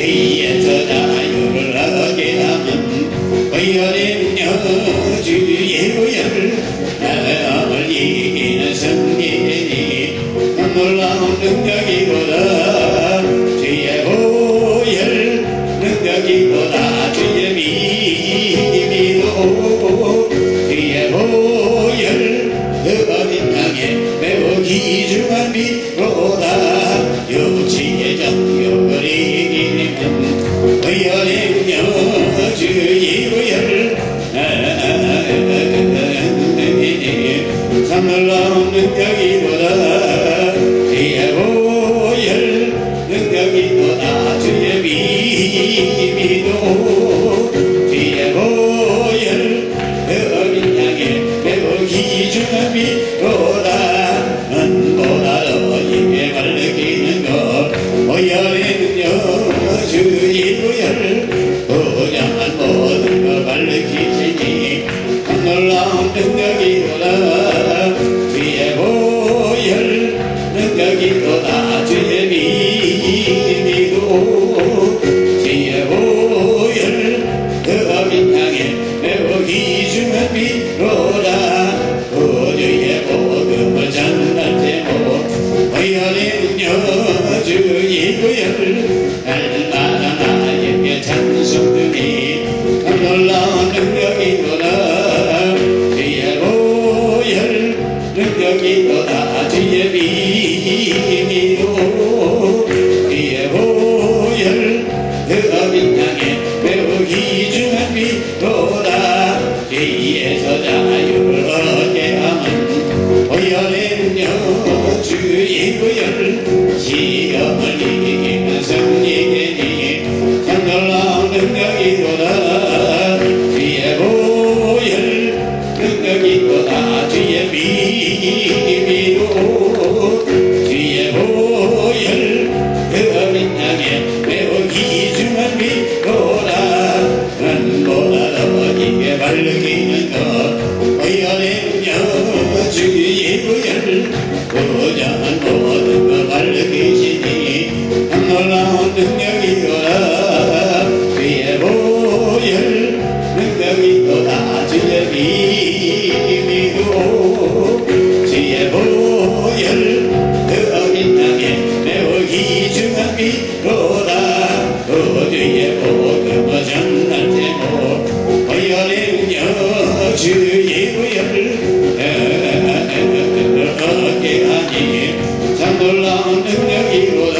뒤에서 자유를 하게 하면 의열인 여주의 의열 나를 이기는 승리니 놀라운 능력이로다 주의 보혈 능력이로다 주의 믿음이로 주의 보혈 그 어린 양의 매우 귀중한 빛로다 육체의 정욕을 이기는 의열의 주의 의열 참 놀라운 능력이로다 주의 보혈 능력이로다 주의 믿음이로 주의 보혈 그 어린 양의 매우 귀중한 빛로다 눈보다 더 힘에 밝히는 것 보혈의 능력 주의 보혈 부정한 모든 걸 밝히시니 놀라운 능력이로다 주의 보혈 능력이로다 주의 믿음이로 주의 보혈 그 어린 양의 매우 귀중한 빛로다 우주의 복음을 전할 제목 보혈의 능력 주의 보혈 날마다 나에게 찬송드리 놀라운 능력이로다 주의 보혈 능력이로다 주의 믿음이로 주의 보혈 그 어린 양의 매우 귀중한 빛로다 뒤에서 자유를 얻게 하면 보혈의 능력 주의 보혈 시험을 이기는 승리되니 참 놀라운 능력이로다 주의 보혈 능력이로다 주의 믿음이로 주의 보혈 그 어린 양의 매우 귀중한 빛로다 눈보다 더 힘에 밝히는 것 보혈의 능력 주의 보혈 부정한 모든 것 밝히시니 놀라운 능력이로다 주의 보혈 능력이로다 주의 믿음이로 주의 보혈 그 어린 양의 매우 귀중한 빛로다 우주의 복음을 전할 제목 보혈의 능력 주의 보혈 얻게 하니 참 놀라운 능력이로다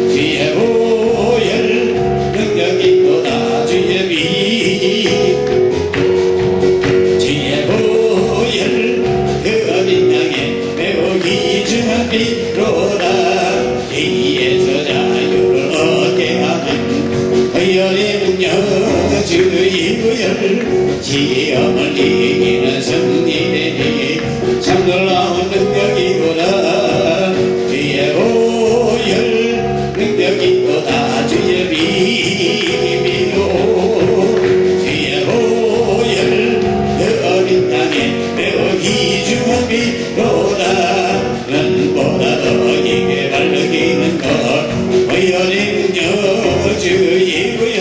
주의 보혈 능력이로다 주의 주의 보혈 그 어린 양의 매우 귀중한 빛로다 뒤에서 자유를 얻게 하는 보혈의 능력 주의 보혈 시험을 이기는 승리되니 참 놀라운 능력이로다 주의 보혈 능력이로다 주의 믿음이로 주의 보혈 그 어린 양의 매우 귀중한 빛로다 눈보다 더 힘에 밝히는 것 보혈의 능력 주의 보혈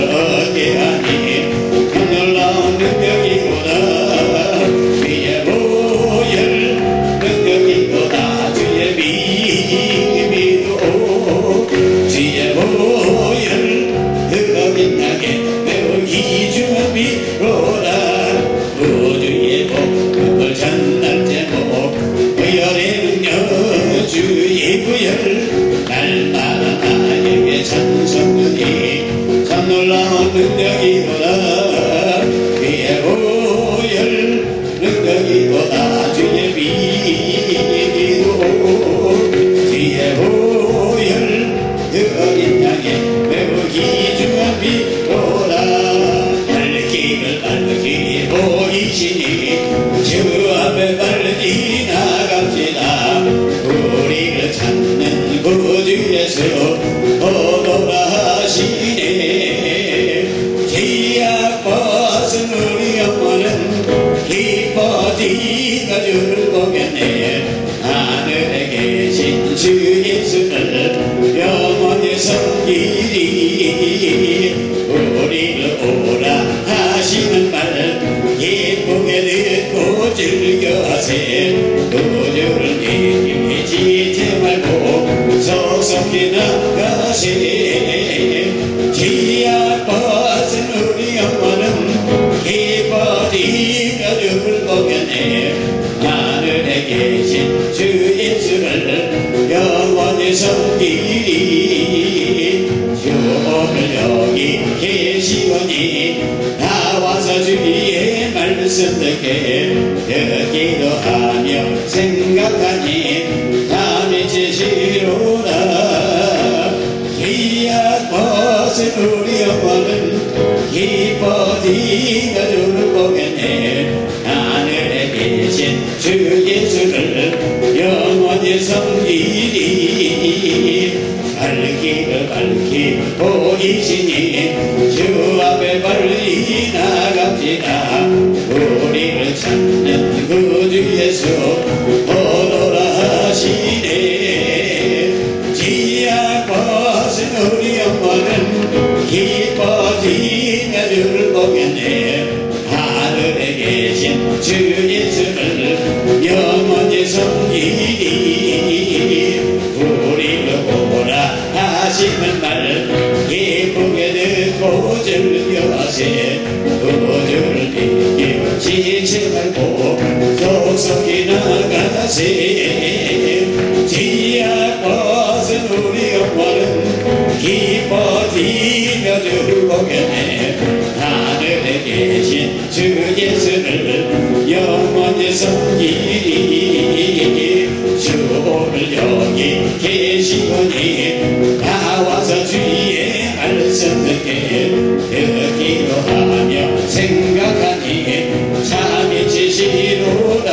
얻게 하니 놀라운 능력이로다 주의 보혈 능력이로다 주의 믿음이로 주의 보혈 그 어린 양의 매우 귀중한 빛로다 우주의 복음을 전할 제목 보혈의 능력 주의 보혈 날마다 나에게 찬송드리 참 놀라운 능력이로다 주의 보혈 능력이로다 주의 믿음이로 주의 보혈 그 어린 양의 매우 귀중한 빛로다 밝기를 밝기 보이시니 주 앞에 빨리 나갑시다 우리를 찾는 구주 예수 오노라 하시네 기약벗은 우리 영혼은 기뻐지가 주를 보겠네 하늘에 계신 주 예수를 영원히 섬기리 우리를 오라 하시는 말 예쁘게 듣고 즐겨세 도저를 잊지 말고 속속히 나가세 지약 벗은 우리 영혼은 기뻐지며 주를 보겠네 하늘에 계신 주 예수를 영원히 섬기리 주 오늘 여기 계시오니 나와서 주의 말씀 듣게 기도하며 생각하니 담이 지시로라 기약 벗은 우리 영혼은 기뻐지며 주를 보겠네 하늘에 계신 주 예수를 영원히 섬기리 발길을 밝히 보이시니 주 앞에 빨리 나갑시다 우리를 찾는 구주 예수 오너라 하시네 지약 벗은 우리 영혼은 기뻐지며 주를 보겠네 하늘에 계신 주 예수를 영원히 섬기리 우리를 오라 하시는 말 예쁘게 듣고 즐겨하세 도저를 지지 말고 속속히 나가세 지약 벗은 우리 영혼은 기뻐지며 주를 보겠네 하늘에 계신 주 예수를 영원히 섬기리 주 오늘 여기 계시거니 나와서 주의 말씀 듣게 기도하며 생각하니 참이 지시로라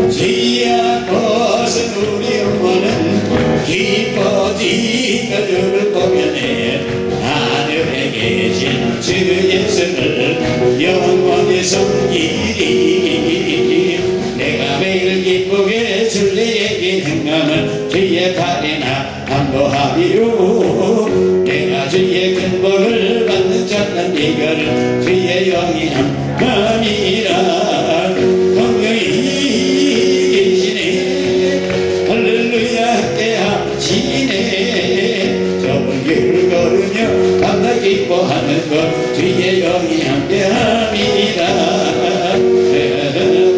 지약 벗은 우리 영혼은 기뻐지며 주를 보겠네 하늘에 계신 주 예수를 영원히 섬기리 내가 매일 기쁘게 순례의 행함을 주의 팔이나 안보하리요 내가 주의 큰 복을 받는 찾는 이거를 주의 영이 함이라 성령이 계시네 할렐루야 함께하시네 좁은 길을 걸으며 밤낮 기뻐하는 것 주의 영이 함께함이라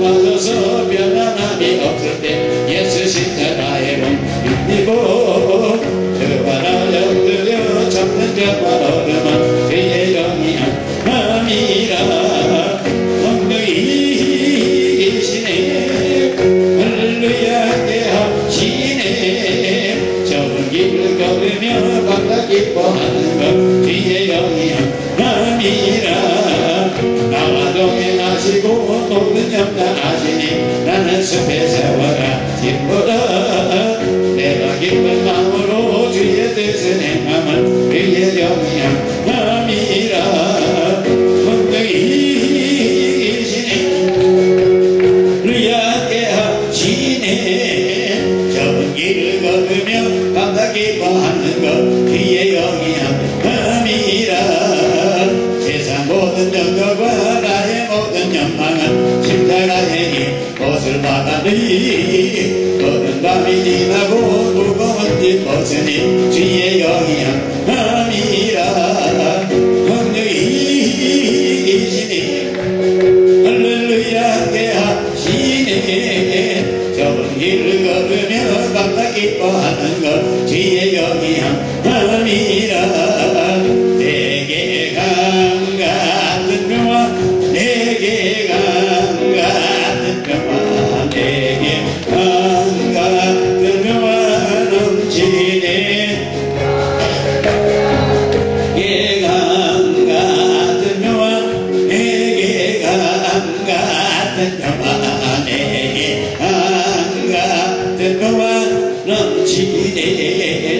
맞아서 변함이 없을 때 예수 십자가의 몸 믿고 저바라 엎드려 잡는 자만 얻으면 주의 영이 함이라 성령이 계시네 할렐루야 함께하시네 좁은 길을 걸으며 밤낮 기뻐하는 것 주의 영이 함이라 나와 동행하시고 모든 염려하시니 나는 숲에 세워라 기쁘다 내가 기쁜 마음으로 주의 뜻을 행하면 주의 영이 함이라 성령이 계시네 루야께 하시네 좁은 길을 걸으며 밤낮 기뻐하는 것 주의 영이 함이라 세상 모든 정욕과 나의 모든 연망은 십자가의 힘 옷을 받아니 모든 밤이 지나고 무거운 뒷 벗으니 주의 영이 함이라 성령이 계시니 할렐루야 함께하시네 좁은 길을 걸으며 밤낮 기뻐하는 것 주의 영이 함이라 내게 강 같은 평화 내게 강 같은 평화 내게 강 같은 평화 넘치네 내게 강 같은 평화 내게 강 같은 평화 내게 강 같은 평화 넘치네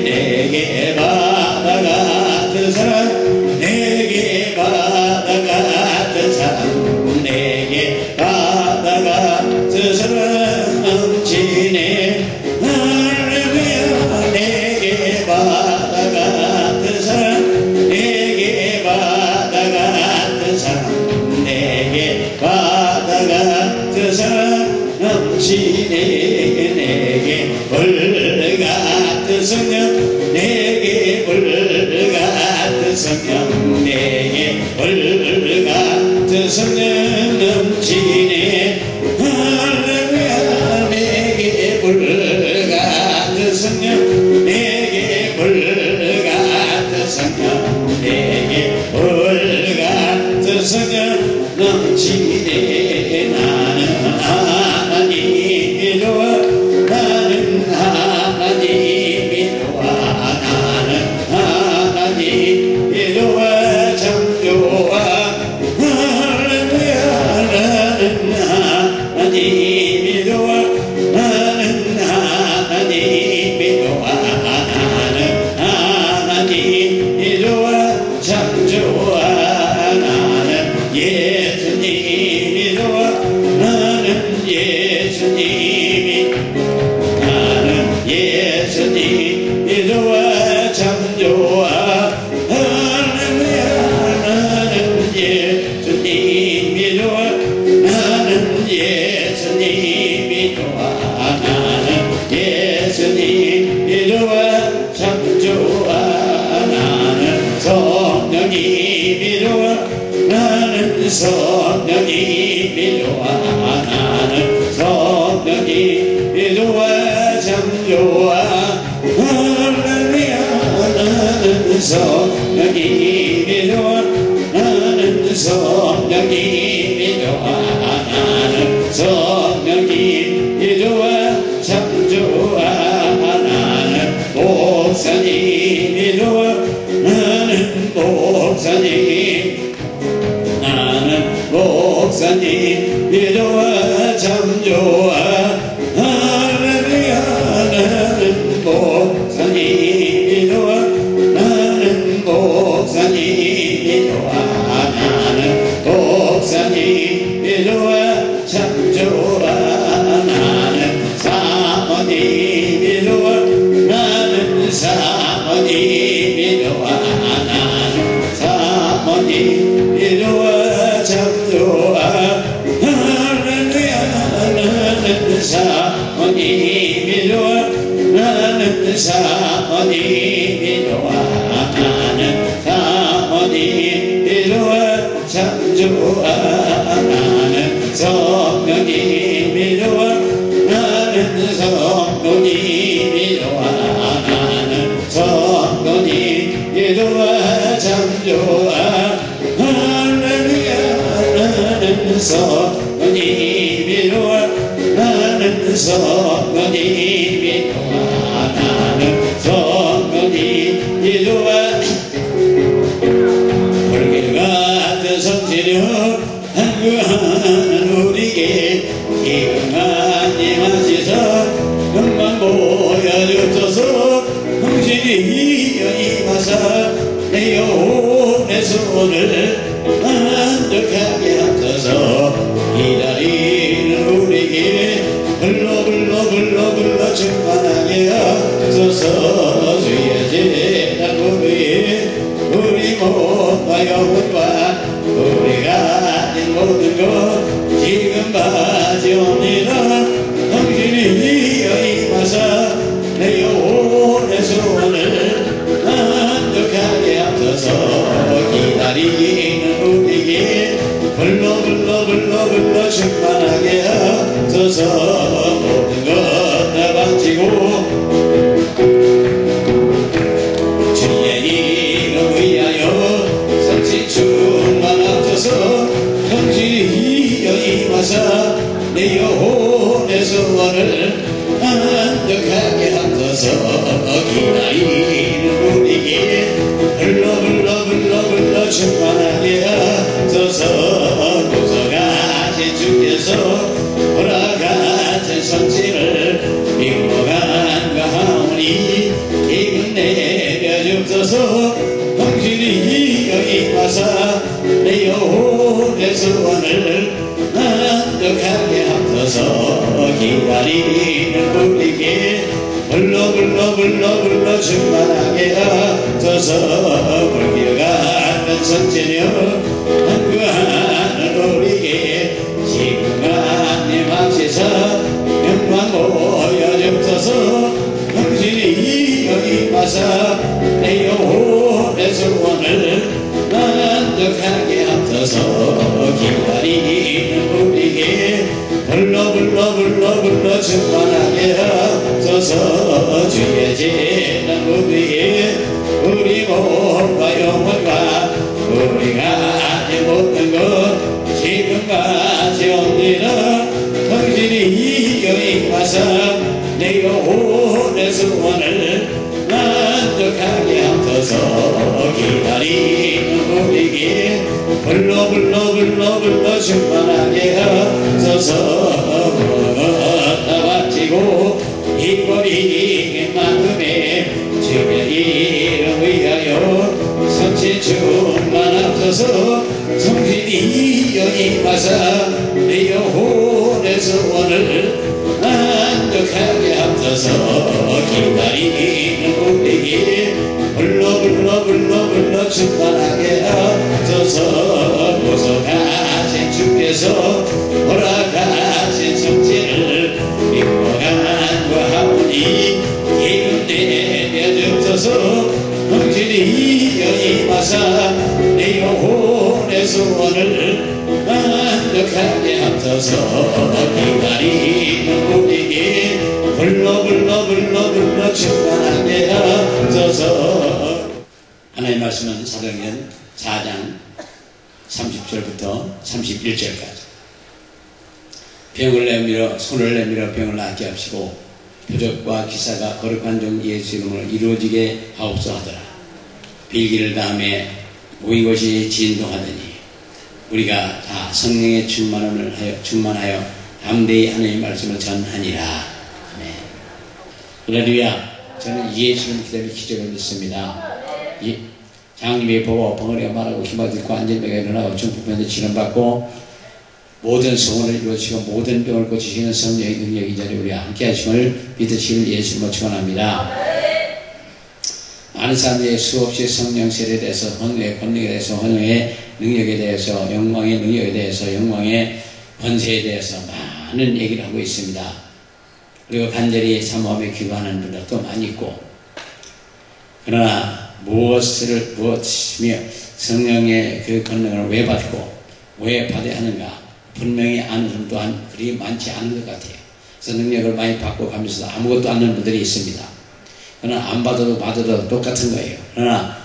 내게 바다 같은 사랑 내게 바다 같은 사랑 내게 바다 같은 사랑 넘치네 할렐루야 성령 내게 불같은 성령 내게 불같은 성령 넘치네 할렐루야 내게 불같은 성령 내게 불같은 성령 내게 불같은 성령 넘치네 나는 하나님이 좋아 나는 하나님이 좋아 나는 하나님이 좋아 참 좋아 할렐루야 나는 하나님이 좋아 나는 하나님이 좋아 나는 하나님이 좋아 참 좋아 나는 예수님이 좋아 나는 예수님이 나는 예수님이 좋아 참 좋아 할렐루야 나는 예수님이 좋아 나는 예수님이 좋아 나는 예수님이 좋아 참 좋아 나는 성령님이 좋아 나는 성령님이 좋아 나는 성령님이 좋아 참 좋아 할렐루야 나는 성령님이 좋아 나는 성령님이 좋아 나는 성령님이 좋아 참 좋아 나는 목사님이 좋아 나는 목사님 나는 목사님이 좋아 참 좋아 할렐루야 나는 목사님이 좋아 나는 목사님이 좋아 나는 목사님이 좋아 참 좋아 나는 사모님이 좋아 나는 사모님이 좋아 나는 사모님이 좋아 참 좋아 할렐루야 나는 사모님이 좋아 나는 사모님이 좋아 나는 사모님이 좋아 참 좋아 나는 성령님이 좋아 나는 성령님이 좋아 나는 성령님이 좋아 참 좋아 할렐루야 나는 성령님이 좋아 나는 성령님이 좋아 나는 성령님이 좋아 불길 같은 성질을 한구하는 우리에게 기근한 임하시서 금방 보여주소서 당신이 임하사 내 영혼의 소원을 만족하게 하소서 기다리는 우리에게 불러 충만하게 하소서 주의 제단 우리의 우리 몸과 영혼과 우리가 가진 모든 것 지금 가져옵니다 당신이 임하사 내 영혼의 소원을 만족하게 하소서 기다리는 우리에게 불러 충만하게 하소서 모든 것 다 바치고 주의 이름 위하여 성신 충만하소서 당신이 임하사 내 영혼의 소원을 만족하게 하소서 기다리는 우리에게 불러 충만하게 하소서 고소가신 주께서 보라같은 성신을 믿고 간과하오니 기분 내려주소서 당신이 임하사 내 영혼의 소원을 만족하게 하소서 기다리는 우리에게 불러 충만하게 하소서 불길같은 성신여 간구하는 우리에게 지금 안님하시사 영광 보여주소서 당신이 임하사 내 영혼의 소원을 만족하게 하옵소서. 기다리는 우리에게 불러 충만하게 하옵소서. 주의 재난 우리에게 우리 몸과 영혼과 우리가 아직 못한 것 지금까지 옵니다. 당신이 임하사 내 영혼의 소원을 만족하게 하옵소서. 기다리는 우리에게 불러 충만하게 하옵소서. 무엇다 바치고 이거리 만큼의 주의 이름 위하여 성신 충만하옵소서. 성신이 임하사 내 영혼의 소원을 만족하게 하옵소서. 기다리는 우리에게 불러 충만하게 하옵소서. 고속하신 주께서 허락하신 성신을 믿고 간구하오니 기름 내려 주옵소서. 성신이 임하사 내 영혼의 소원을 만족하게 하옵소서. 기다리는 우리에게 불러 충만하게 하옵소서. 하나님의 말씀은 사도행전 4장 30절부터 31절까지. 병을 내밀어 손을 내밀어 병을 낫게 하시고 표적과 기사가 거룩한 종 예수 이름으로 이루어지게 하옵소서 하더라. 빌기를 다음에 모인 것이 진동하더니 우리가 다 성령의 충만하여 담대히 하나님의 말씀을 전하니라. 아멘. 할렐루야. 저는 예수님 기다려 기적을 믿습니다. 장님이 보고 벙어리가 말하고 힘을 듣고 안전병에 일어나고 중풍병에 치료받고 모든 소원을 이루어지고 모든 병을 고치시는 성령의 능력이 이 자리에 우리와 함께 하심을 믿으시길 예수님으로 축원합니다. 많은 사람들이 수없이 성령 세례에 대해서 헌의 권능에 대해서 헌의 능력에 대해서 영광의 능력에 대해서 영광의 권세에 대해서 많은 얘기를 하고 있습니다. 그리고 간절히 사모하며 기도하는 분들도 많이 있고, 그러나 무엇이며 성령의 그 권능을 왜 받고 왜 받아야 하는가 분명히 아는 분 또한 그리 많지 않은 것 같아요. 그래서 능력을 많이 받고 가면서도 아무것도 않는 분들이 있습니다. 그러나 안 받아도 받아도 똑같은 거예요. 그러나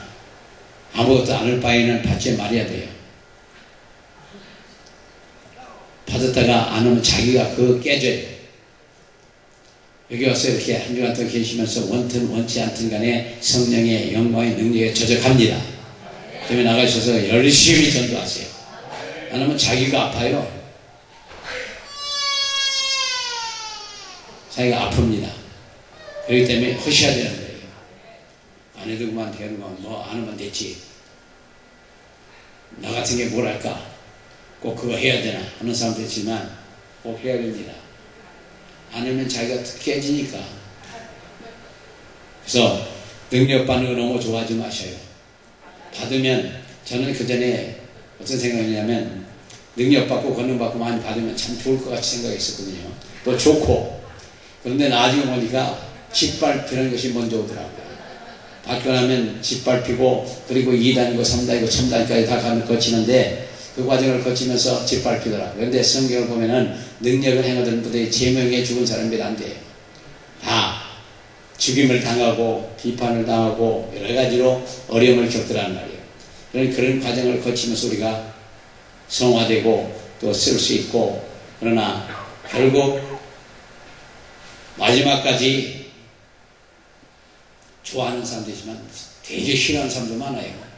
아무것도 않을 바에는 받지 말아야 돼요. 받았다가 안 오면 자기가 그거 깨져요. 여기 와서 이렇게 한 주간 동안 계시면서 원튼 원치 않든 간에 성령의 영광의 능력에 젖어갑니다. 그러면 나가셔서 열심히 전도하세요. 안 하면 자기가 아파요. 자기가 아픕니다. 그렇기 때문에 하셔야 되는 거예요. 안 해도 그만 되는 건 뭐 안 하면 됐지. 나 같은 게 뭘 할까? 꼭 그거 해야 되나 하는 사람도 있지만 꼭 해야 됩니다. 안 하면 자기가 깨지니까. 그래서 능력 받는 거 너무 좋아하지 마셔요. 받으면 저는 그 전에 어떤 생각이냐면 능력 받고 권능 받고 많이 받으면 참 좋을 것 같이 생각했었거든요. 또 좋고. 그런데 나중에 보니까 짓밟히는 것이 먼저 오더라고요. 받고 나면 짓밟히고 그리고 2단이고 3단이고 3단까지 다 거치는데 그 과정을 거치면서 짓밟히더라고요. 그런데 성경을 보면은 능력을 행하던 분들이 제명에 죽은 사람들이 안 돼요. 다 죽임을 당하고 비판을 당하고 여러 가지로 어려움을 겪더란 말이에요. 그런 과정을 거치면서 우리가 성화되고 또 쓸 수 있고, 그러나 결국 마지막까지 좋아하는 사람도 있지만 되게 싫어하는 사람도 많아요.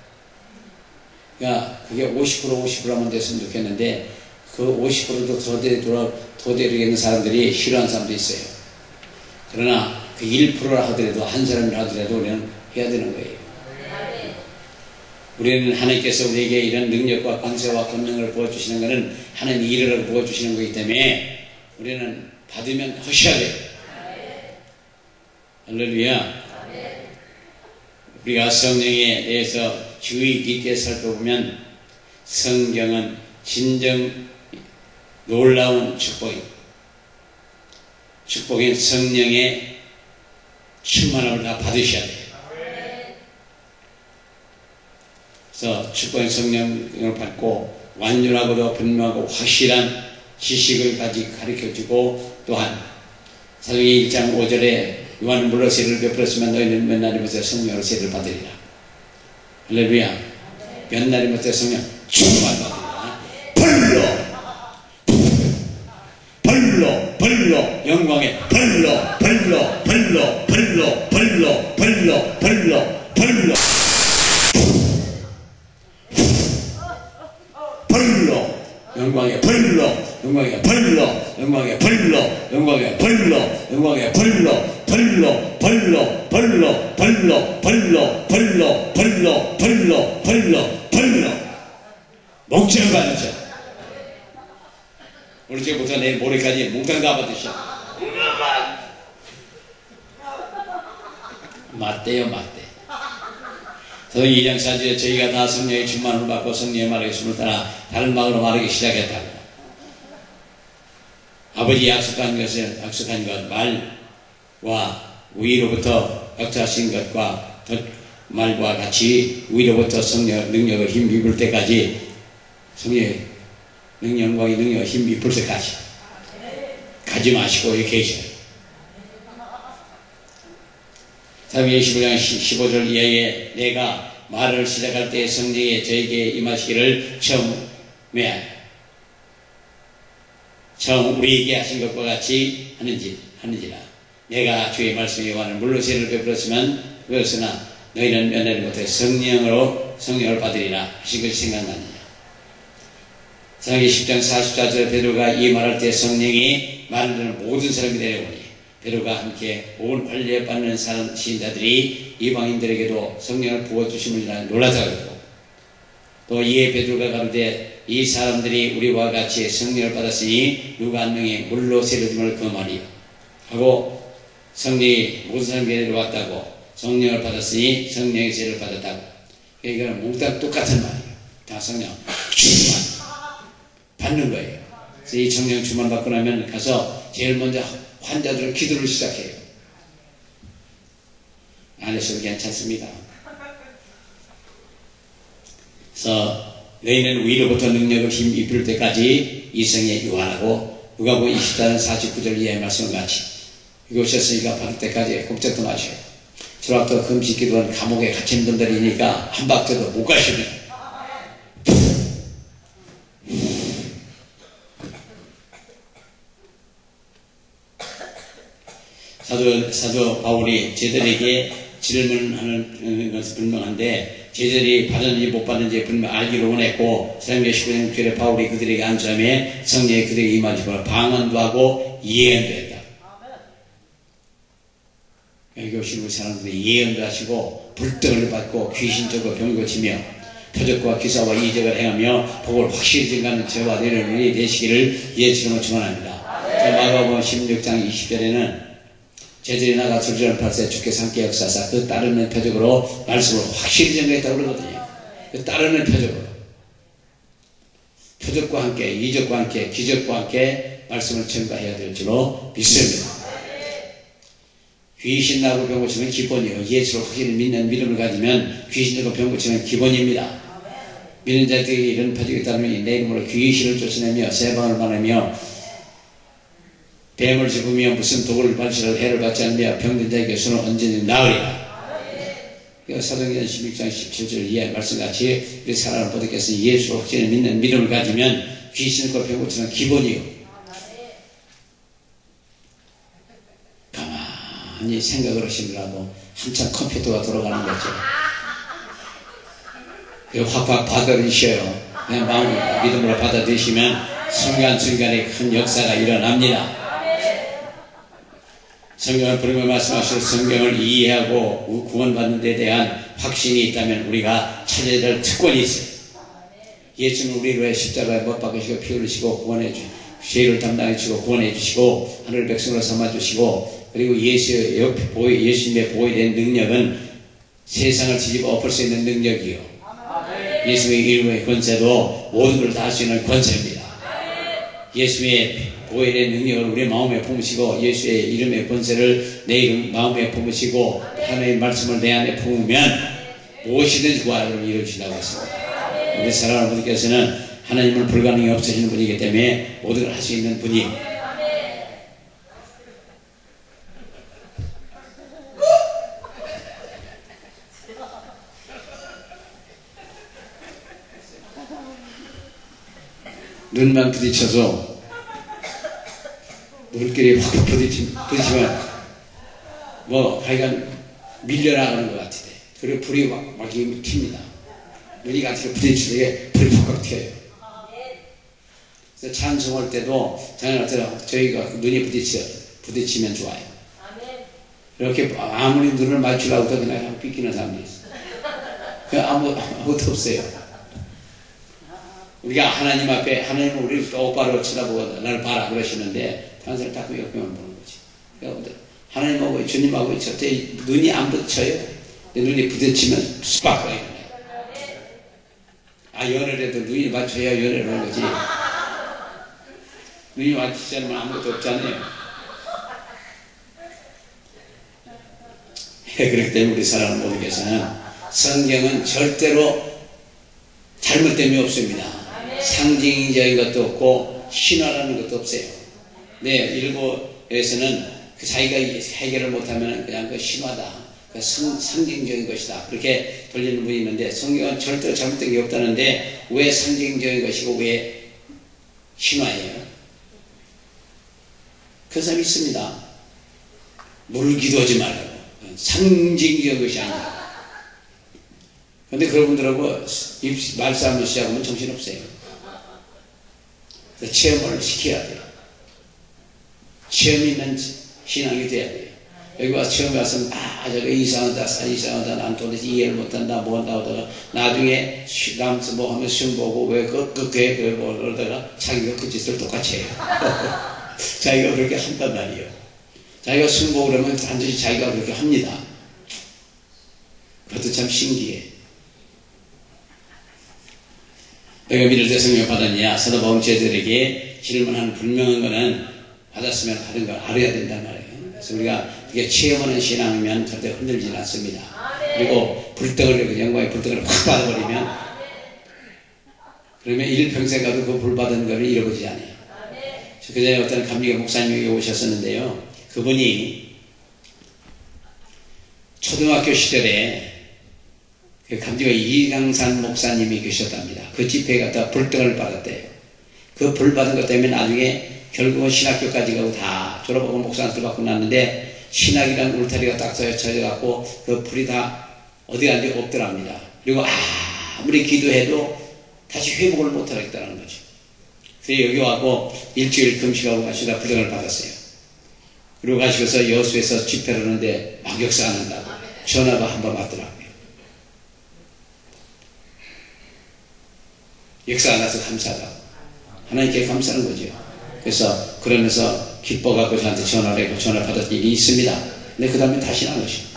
그러니까 그게 50%하면 됐으면 좋겠는데 그 50%도 더 되겠는 사람들이 싫어하는 사람도 있어요. 그러나 그 1%라 하더라도 한 사람이라 하더라도 우리는 해야 되는 거예요. 우리는 하나님께서 우리에게 이런 능력과 권세와 권능을 부어주시는 것은 하나님 일을 부어주시는 거기 때문에 우리는 받으면 하셔야 돼요. 할렐루야. 우리가 성령에 대해서 주의 깊게 살펴보면 성경은 진정 놀라운 축복인 성령의 충만함을 다 받으셔야 돼요. 그래서 축복의 성령을 받고 완전하고도 분명하고 확실한 지식을 가르쳐주고, 또한 사도행전 1장 5절에 요한은 물로 세례를 베풀었으면 너희는 몇 날이면서 성령으로 세례를 받으리라. 할렐루야. 몇 날이면서 성령 충만 받으리라. 벌로 영광의 목적을 받으셔. 오늘 지금부터 내일 모레까지 몽땅 다 받으셔. 맞대요, 맞대. 사도행전 2장 4절에 저희가 다 성령의 충만을 받고 성령의 말하겠음을 따라 다른 말로 말하기 시작했다고. 아버지 약속한 것, 말과 위로부터 약속하신 것과 말과 같이 위로부터 성령 능력을 힘입을 때까지, 성령의 영광의 능력을 힘입을 때까지 가지 마시고 여기 계셔요. 사도행전 15장 15절 이하에 내가 말을 시작할 때 성령이 저에게 임하시기를 처음 우리에게 하신 것과 같이 하는지라. 내가 주의 말씀에 요한은 물로 세례를 베풀었으면 그것으나 너희는 면회를 못해 성령을 받으리라 하신 것이 생각나느냐. 사도행전 10장 44절에 베드로가 이 말할 때 성령이 말을 듣는 모든 사람이 내려오니 베드로가 함께 온 관리에 받는 시인자들이 이방인들에게도 성령을 부어주심을 놀라다고 했고, 또 이에 베드로가 가로되 이 사람들이 우리와 같이 성령을 받았으니 누가 한 명이 물로 세례됨을 그 말이요 하고, 성령이 모든 사람에게 내려왔다고, 성령을 받았으니 성령의 세례를 받았다고. 이거는 몽땅 똑같은 말이에요. 다 성령 충만 받는 거예요. 그래서 이 성령 충만 받고 나면 가서 제일 먼저 환자들은 기도를 시작해요. 안 하셔도 괜찮습니다. 그래서 너희는 위로부터 능력을 힘입을 때까지 이성에 유한하고, 누가복음 24장 49절 이하의 말씀을 같이 이곳에서 받을 때까지 걱정도 마셔요. 수락도 금식 기도한 감옥에 갇힌 분들이니까 한 박자도 못 가시면 사도 바울이 제자들에게 질문하는 것은 분명한데, 제자들이 받았는지 못 받았는지 분명 알기를 원했고, 사도행전 19장 6절에 바울이 그들에게 안수하며 성령이 그들에게 임하시고 방언도 하고 예언도 했다. 여기 오신 우리 사람들이 예언도 하시고 불떡을 받고 귀신적으로 병을 고치며 표적과 기사와 이적을 행하며 복을 확실히 증가하는 저와 너희는 일이 되시기를 예수님으로 축원합니다. 마가복음 16장 20절에는 제자들이 나가 술주를 팔세 주께서 함께 역사하사 그 따르는 표적으로 말씀을 확실히 증거했다고 그러거든요. 그 따르는 표적과 함께 이적과 함께 기적과 함께 말씀을 증거해야 될 줄로 믿습니다. 귀신 나고 병 고치는 기본이에요. 예수를 확실히 믿는 믿음을 가지면 귀신 나고 병 고치는 기본입니다. 믿는 자들에게 이런 표적이 따르면 내 이름으로 귀신을 쫓아내며 세방을 말하며 뱀을 집으며 무슨 독을 발치라도 해를 받지 않으며 병든 자에게 손을 언제든지 나으리라. 사도행전 16장 17절 이하의 말씀같이 우리 사랑을 보듯께서 예수 확실히 믿는 믿음을 가지면 귀신과 병 고치는 기본이요. 가만히 생각을 하시느라고 한참 컴퓨터가 돌아가는 거죠. 확확 받아들이셔요. 그냥 마음으로 믿음으로 받아들이시면 순간순간에 큰 역사가 일어납니다. 성경을 부르며 말씀하실 성경을 이해하고 구원받는 데 대한 확신이 있다면 우리가 찾아야 될 특권이 있어요. 예수는 우리를 위해 십자가에 못 박으시고 피 흘리시고 구원해 주시고 죄를 담당해 주시고 구원해 주시고 하늘 백성으로 삼아 주시고, 그리고 예수님의 보호된 능력은 세상을 뒤집어 엎을 수 있는 능력이요. 예수의 이름의 권세도 모든 걸 다 할 수 있는 권세입니다. 예수의 보혈의 능력을 우리 마음에 품으시고 예수의 이름의 권세를 내 마음에 품으시고 하나님의 말씀을 내 안에 품으면 무엇이든지 구하라고 이루어진다고 했습니다. 우리 사랑하는 분께서는 하나님은 불가능이 없으시는 분이기 때문에 모든 걸 할 수 있는 분이 눈만 부딪혀서 눈길이 확 부딪히면 뭐 하여간 밀려나가는 것 같은데 그리고 불이 막 튑니다. 눈이 같이 부딪히게 불이 팍팍 튀어요. 그래서 찬송할 때도 저희가 눈이 부딪히면 좋아요. 이렇게 아무리 눈을 맞추려고 해도 그냥 삐끼는 사람이 있어요. 아무것도 없어요. 우리가 하나님 앞에 하나님은 우리를 똑바로 쳐다보고 나를 봐라 그러시는데 다른 사람 자꾸 옆에만 보는 거지. 그러니까 하나님하고 주님하고 절대 눈이 안 부딪혀요. 눈이 부딪히면 스파크가 일어나요. 연애를 해도 눈이 맞춰야 연애를 하는 거지. 눈이 맞추지 않으면 아무것도 없잖아요. 그렇기 때문에 우리 사랑하는 모두께서는 성경은 절대로 잘못됨이 없습니다. 상징적인 것도 없고 신화라는 것도 없어요. 네, 일부에서는 자기가 해결을 못하면 그냥 그 신화다, 상징적인 것이다 그렇게 돌리는 분이 있는데 성경은 절대로 잘못된 게 없다는데 왜 상징적인 것이고 왜 신화예요? 그 사람이 있습니다. 물 기도하지 말라고. 상징적인 것이 아니라. 근데 그분들하고 말싸움을 시작하면 정신없어요. 체험을 시켜야 돼요. 체험 있는 신앙이 돼야 돼요. 여기 와서 처음에 와서 저거 이상하다 난 도대체 이해를 못한다 뭐 한다 하다가 나중에 남서 뭐 하면 시험 보고 왜 그러다가 자기가 그 짓을 똑같이 해요. 자기가 그렇게 한단 말이에요. 자기가 시험 보고 그러면 반드시 자기가 그렇게 합니다. 그것도 참 신기해. 내가 믿을 때 성령 받았냐? 사도 바울 제자들에게 질문하는 분명한 거는 받았으면 받은 걸 알아야 된단 말이에요. 그래서 우리가 이게 체험하는 신앙이면 절대 흔들지는 않습니다. 그리고 불떡을 영광의 불떡을 확 받아버리면 그러면 일평생 가도 그 불 받은 거를 잃어버리지 않아요. 그 전에 어떤 감리교 목사님이 오셨었는데요. 그분이 초등학교 시절에 그 감리교 이강산 목사님이 계셨답니다. 그 집회에 갔다 불떡을 받았대요. 그 불 받은 것 때문에 나중에 결국은 신학교까지 가고 다 졸업하고 목사한테 받고 났는데 신학이라는 울타리가 딱 쳐져갖고 그 불이 다 어디 간데 없더랍니다. 그리고 아무리 기도해도 다시 회복을 못하겠다는 거죠. 그래서 여기 와고 일주일 금식하고 가시다 부정을 받았어요. 그리고 가시고서 여수에서 집회를 하는데 막 역사 안 한다고 전화가 한 번 왔더라고요. 역사 안 와서 감사하다고. 하나님께 감사하는 거죠. 그래서 그러면서 기뻐갖고 저한테 전화를 하고 전화 받았던 일이 있습니다. 근데 그 다음에 다시 안 오시고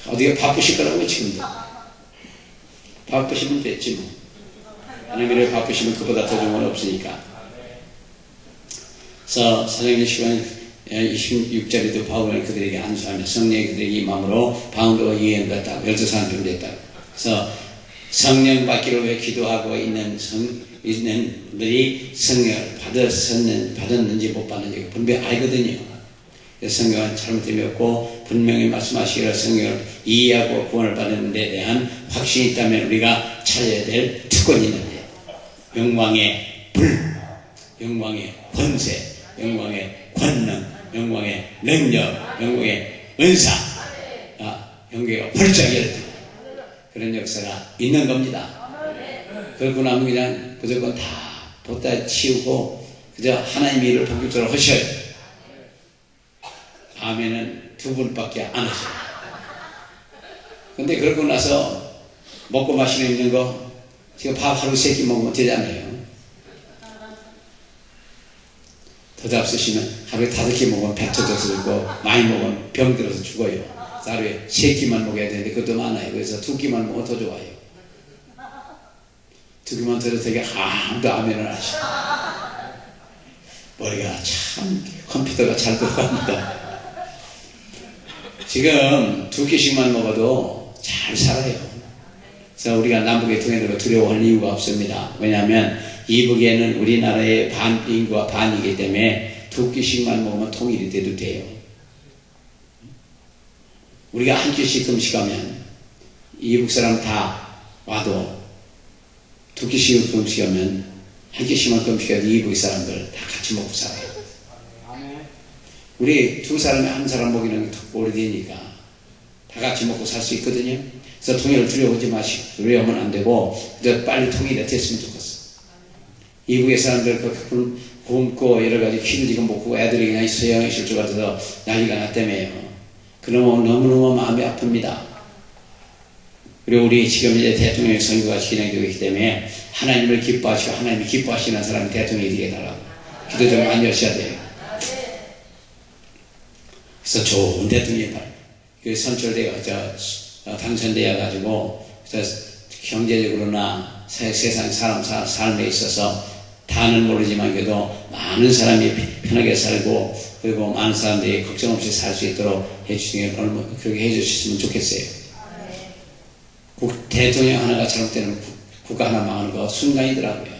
어디가 바쁘실 거라고요. 지금도 바쁘시면 됐지 뭐. 하나님이 바쁘시면 그보다 더 좋은 건 없으니까. 그래서 사도행전 26절에도 바울은 그들에게 안수하며 성령이 그들에게 임함으로 바울과 유행받았다고 12사람 준비했다고. 그래서 성령 받기를 왜 기도하고 있는 분들이 성령을 받았는지 못 받는지 분명히 알거든요. 그래서 성경은 잘못됨이 없고 분명히 말씀하시기를 성령을 이해하고 구원을 받는 데 대한 확신이 있다면 우리가 찾아야 될 특권이 있는데 영광의 불, 영광의 권세, 영광의 권능, 영광의 능력, 영광의 은사, 영광의 활짝 열리는 그런 역사가 있는 겁니다. 그러고 나면 그냥 무조건 다 쏟아 치우고 그저 하나님 일을 본격적으로 하셔요. 아멘은 두 분밖에 안 하셔요. 근데 그러고 나서 먹고 마시고 있는 거 지금 밥 하루 3끼 먹으면 되잖아요. 더 잡수시면 하루에 5끼 먹으면 배 터져서 죽고 많이 먹으면 병 들어서 죽어요. 하루에 3끼만 먹어야 되는데 그것도 많아요. 그래서 2끼만 먹으면 더 좋아요. 2끼만 들어도 되게 아무도 아멘을 하시고 머리가 참 컴퓨터가 잘 돌아갑니다. 지금 2끼씩만 먹어도 잘 살아요. 그래서 우리가 남북의 통일을 두려워할 이유가 없습니다. 왜냐하면 이북에는 우리나라의 인구가 반이기 때문에 2끼씩만 먹으면 통일이 돼도 돼요. 우리가 한 끼씩 금식하면 이북 사람 다 와도 2끼씩 금식하면 한 끼씩만 금식해도 이북 사람들 다 같이 먹고 살아요. 우리 두 사람이 한 사람 먹이는 게 더 오래되니까 다 같이 먹고 살 수 있거든요. 그래서 통일을 두려워하지 마시고, 두려워하면 안 되고, 빨리 통일이 됐으면 좋겠어. 이북의 사람들 굶고 여러 가지 키도 지금 못 크고 애들이 그냥 서양에 실조 같아서 난리가 났다며요. 그러면 너무너무 마음이 아픕니다. 그리고 우리 지금 이제 대통령 선거가 진행되고 있기 때문에 하나님을 기뻐하시고 하나님이 기뻐하시는 사람이 대통령이 되게 달라고 기도 좀 많이 하셔야 돼요. 그래서 좋은 대통령이 선출되어 당선되어 가지고 경제적으로나 세상 사람 삶에 있어서 다는 모르지만 그래도 많은 사람이 편하게 살고 그리고 많은 사람들이 걱정 없이 살 수 있도록 해주시면 그렇게 해주셨으면 좋겠어요. 대통령 하나가 잘못되면 국가 하나 망하는 거 순간이더라고요.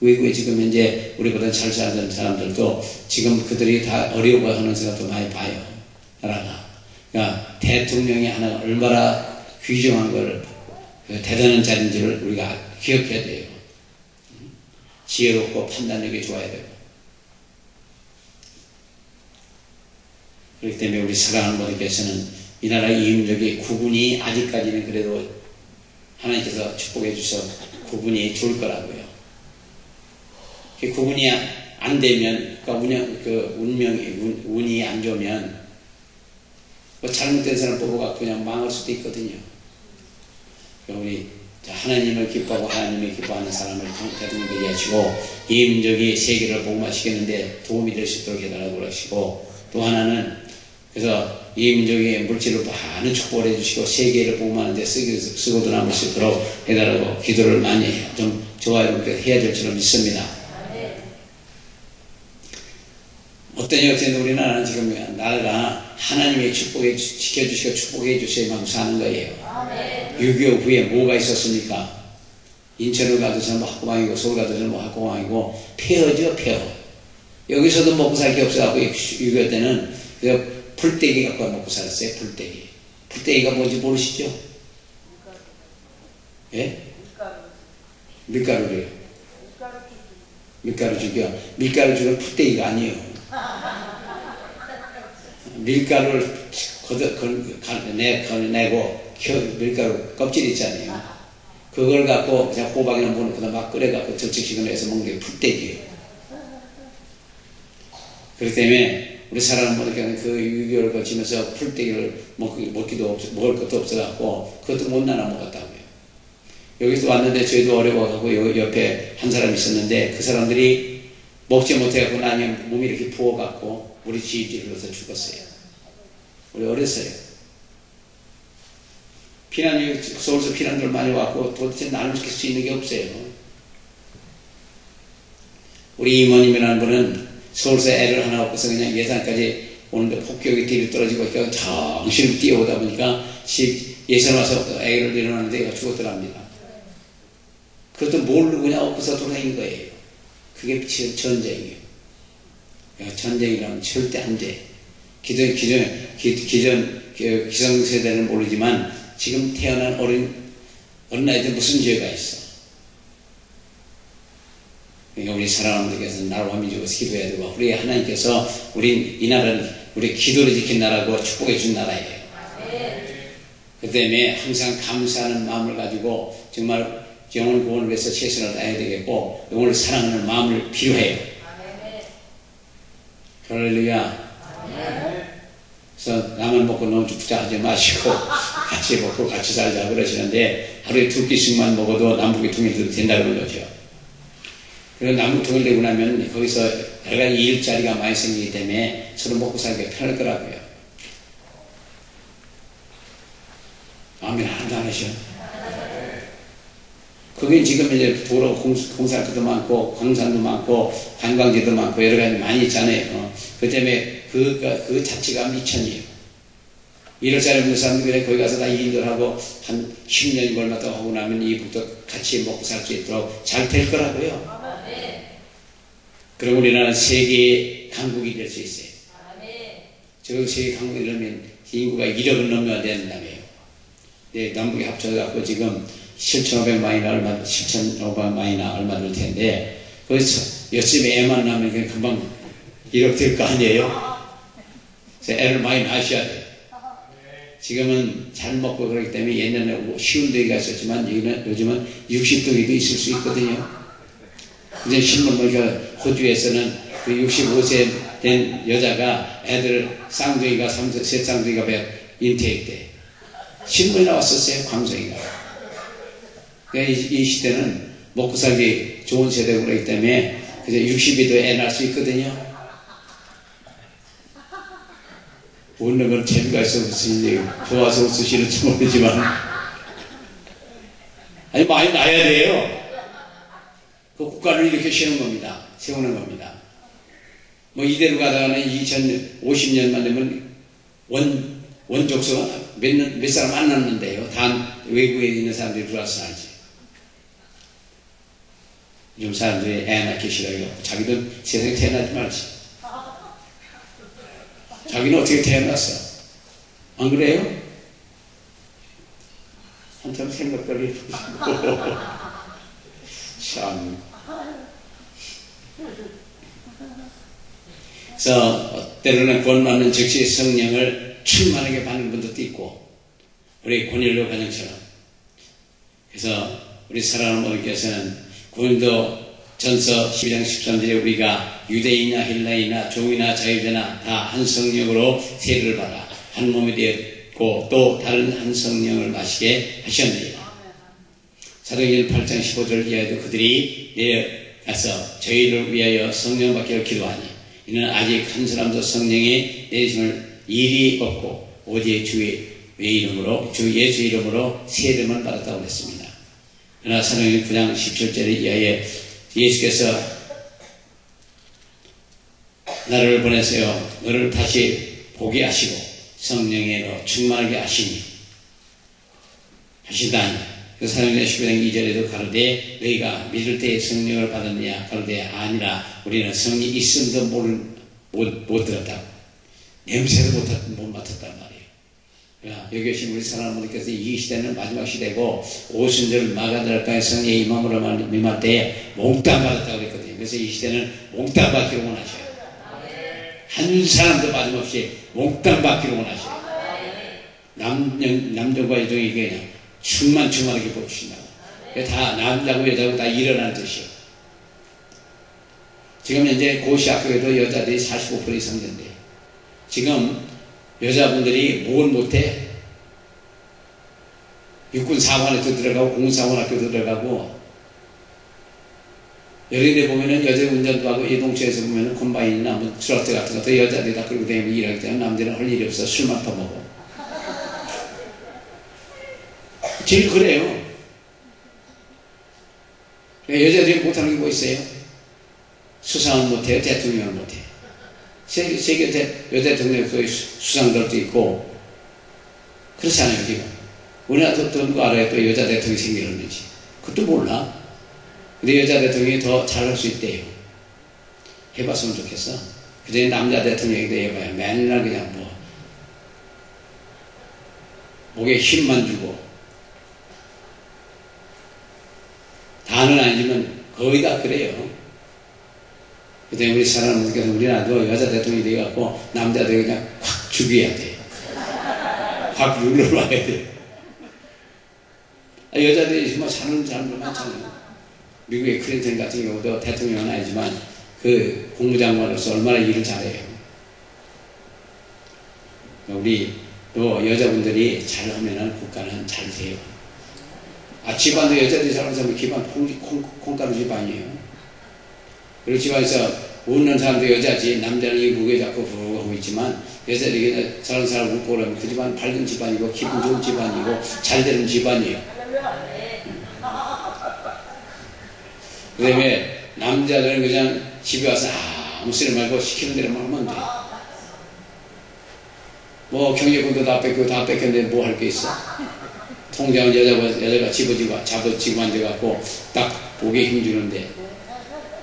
외국에 지금 현재 우리보다 잘 사는 사람들도 지금 그들이 다 어려워하는 생각도 많이 봐요. 나라가. 그러니까 대통령이 하나가 얼마나 귀중한 걸 대단한 자리인지를 우리가 기억해야 돼요. 지혜롭고 판단력이 좋아야 되고. 그렇기 때문에 우리 사랑하는 분들께서는 이 나라 이민족이 구분이 아직까지는 그래도 하나님께서 축복해 주셔서 구분이 좋을 거라고요. 구분이 안 되면, 그러니까 운이 안 좋으면, 잘못된 사람 뽑아갖고 그냥 망할 수도 있거든요. 그러니까 우리 하나님을 기뻐하고 하나님을 기뻐하는 사람을 대통령 되게 하시고, 이 민족이 세계를 복음화시키는데 도움이 될 수 있도록 해달라고 그러시고, 또 하나는, 그래서 이 민족이 물질을 많은 축복을 해주시고, 세계를 복음하는 데 쓰고도 남을 수 있도록 해달라고 기도를 많이 좀 좋아요롭게 해야 될 줄로 믿습니다. 어떤 우리나라는 지금 나라가 하나님의 축복에 지켜주시고 축복해 주셔야만 사는 거예요. 6.25 후에 뭐가 있었습니까? 인천을 가도 전부 학고방이고 서울 가도 전부 학고방이고 폐허죠, 폐허. 여기서도 먹고 살 게 없어갖고 6.25 때는 그냥 풀떼기 갖고 먹고 살았어요. 풀떼기. 풀떼기가 뭔지 모르시죠? 예? 밀가루래요. 밀가루 죽여. 밀가루 죽은 풀떼기가 아니에요. 밀가루를 내고 밀가루 껍질 있잖아요. 그걸 갖고 그냥 호박이나 뭐는 막 끓여갖고 적직식을 해서 먹는 게 풀떼기예요. 그렇기 때문에 우리 사람은 그 6.25를 거치면서 풀떼기를 먹을 것도 없어갖고 그것도 못 나눠 먹었다고요. 여기서 왔는데 저희도 어려워갖고 옆에 한 사람 있었는데 그 사람들이 먹지 못해갖고 나중에 몸이 이렇게 부어갖고 우리 지입지를 넣어서 죽었어요. 우리 어렸어요. 서울에서 피난들 많이 왔고 도대체 나눌 수 있는 게 없어요. 우리 이모님이라는 분은 서울에서 애를 하나 얻고서 그냥 예산까지 오는데 폭격이 뒤로 떨어지고 정신을 뛰어오다 보니까 예산 와서 애를 일어나는데 얘가 죽었더랍니다. 그것도 모르고 그냥 얻고서 돌아다닌 거예요. 그게 전쟁이에요. 전쟁이라면 절대 안 돼. 기성세대는 모르지만 지금 태어난 어린 아이들 무슨 죄가 있어. 그러니까 우리 사랑하는 분들께서 나라와 민족을 기도해야 되고 우리 하나님께서 우리 이 나라는 우리 기도를 지킨 나라고 축복해 준 나라예요. 그 때문에 항상 감사하는 마음을 가지고 정말 영혼 구원을 위해서 최선을 다해야 되겠고 영혼을 사랑하는 마음을 필요해요. 할렐루야. 그래서 나만 먹고 너무 죽자 하지 마시고 같이 먹고 같이 살자 그러시는데 하루에 2끼씩만 먹어도 남북이 통일도 된다 그런 거죠. 그리고 남북 통일되고 나면 거기서 여러 가지 일자리가 많이 생기기 때문에 서로 먹고 살기가 편할 거라고요. 아멘. 하나도 안 하셔. 거기 지금 이제 도로 공사할 것도 많고, 광산도 많고, 관광지도 많고, 여러 가지 많이 있잖아요. 그 때문에 그 자체가 미천이에요. 이럴 줄 알았는 사람들이 거기 가서 다 일을 하고, 한 10년이 걸마다 하고 나면 이북도 같이 먹고 살 수 있도록 잘 될 거라고요. 그럼 우리나라는 세계 강국이 될 수 있어요. 저 세계 강국이 되려면 인구가 1억을 넘어야 된다며요. 네, 남북이 합쳐갖고 지금 7,500만이나 얼마, 7,500만이나 얼마 될 텐데, 거기서 열심히 애만 낳으면 그냥 금방 1억 될 거 아니에요? 그래서 애를 많이 낳으셔야 돼요. 지금은 잘 먹고 그러기 때문에 옛날에 쉬운 데가 있었지만, 요즘은 60등이도 있을 수 있거든요. 이제 신문 보니까 호주에서는 그 65세 된 여자가 애들 쌍둥이가, 세 쌍둥이가 인테했대. 신문이 나왔었어요, 광성이가. 이 시대는 먹고 살기 좋은 세대고 그러기 때문에, 그래서 60이도 애 낳을 수 있거든요. 웃는 건 재미가 있어서 좋아서 웃으시는지 모르지만, 아니, 많이 낳아야 돼요. 그 국가를 이렇게 세우는 겁니다. 뭐 이대로 가다가는 2050년만 되면 원족수가 몇 사람 안 낳는데요. 다 외국에 있는 사람들이 들어와서 살지. 요즘 사람들이 애 낳기 싫어해요. 자기도 세상에 태어나지 말지. 자기는 어떻게 태어났어? 안 그래요? 한참 생각거리. 참. 그래서 때로는 권받는 즉시 성령을 충만하게 받는 분들도 있고, 우리 고넬료 가정처럼. 그래서 우리 사랑하는 어머니께서는 고린도 전서 12장 13절에 우리가 유대인이나 헬라인이나 종이나 자유자나 다 한 성령으로 세례를 받아 한 몸이 되었고 또 다른 한 성령을 마시게 하셨느니라. 사도행전 8장 15절 이하에도 그들이 내려가서 저희를 위하여 성령 받기를 기도하니 이는 아직 한 사람도 성령의 내리심을 일이 없고 오직 주 예수 이름으로 세례만 받았다고 했습니다. 그러나 사도행전 9장 17절 이하에 예수께서 나를 보내세요. 너를 다시 보게 하시고 성령으로 충만하게 하신다니. 그 사도행전 15장 2절에도 가로되 너희가 믿을 때에 성령을 받았느냐 가로되 아니라 우리는 성령이 있음도 못 들었다고. 냄새도 못 맡았단 말이에요. 여기 계신 우리 사랑하는 분들께서 이 시대는 마지막 시대고 오순절 마가다락방에 성령의 임함으로 임할 때에 몽땅 받았다고 그랬거든요. 그래서 이 시대는 몽땅 받기를 원하셔요. 한 사람도 빠짐없이 몽땅 받기를 원하셔요. 남자과 여성에게 그냥 충만하게 뽑으신다고. 다 남자고 여자고 다 일어나는 뜻이에요. 지금 현재 고시학교에도 여자들이 45% 이상 된대요. 지금 여자분들이 뭘 못해? 육군 사관학교 들어가고 공사관학교도 들어가고 여러 데 보면은 여자 운전도 하고 이동체에서 보면은 콤바인이나 뭐 트럭트 같은 것도 여자들이 다 끌고 다니고 일하기 때문에 남들은 할 일이 없어. 술만 퍼먹어. 제일 그래요. 여자들이 못하는 게 뭐 있어요? 수상은 못해요. 대통령을 못해요. 세계 여자 대통령 수상들도 있고 그렇잖아요. 지금 우리나라도 누가 알아요? 또 여자 대통령이 생기는지. 그것도 몰라. 근데 여자 대통령이 더 잘할 수 있대요. 해봤으면 좋겠어. 그전에 남자 대통령이 해봐야 맨날 그냥 목에 힘만 주고 다는 아니지만 거의 다 그래요. 그때 우리 사람은 우리나라도 여자 대통령이 돼갖고 남자들 그냥 확 죽여야 돼. 확 눌러놔야 돼. 여자들이 정말 사는 사람들 많잖아요. 미국의 클린턴 같은 경우도 대통령은 아니지만 그 국무장관으로서 얼마나 일을 잘해요. 우리 또 여자분들이 잘하면 국가는 잘 돼요. 집안도 여자들이 잘하는 사람은 기반 콩가루 집안이에요. 그리고 집안에서 웃는 사람도 여자지 남자는 이 무게 잡고 부르고 하고 있지만 여자들이 잘하는 사람을 웃고 그러면 그 집안 밝은 집안이고 기분 좋은 집안이고 잘 되는 집안이에요. 그 다음에 남자들은 그냥 집에 와서 아무 소리 말고 시키는 대로만 하면 돼. 뭐 경제권도 다 뺏고 다 뺏겼는데 뭐 할 게 있어? 통장은 여자가 잡아지고 앉아갖고 딱 보기에 힘주는데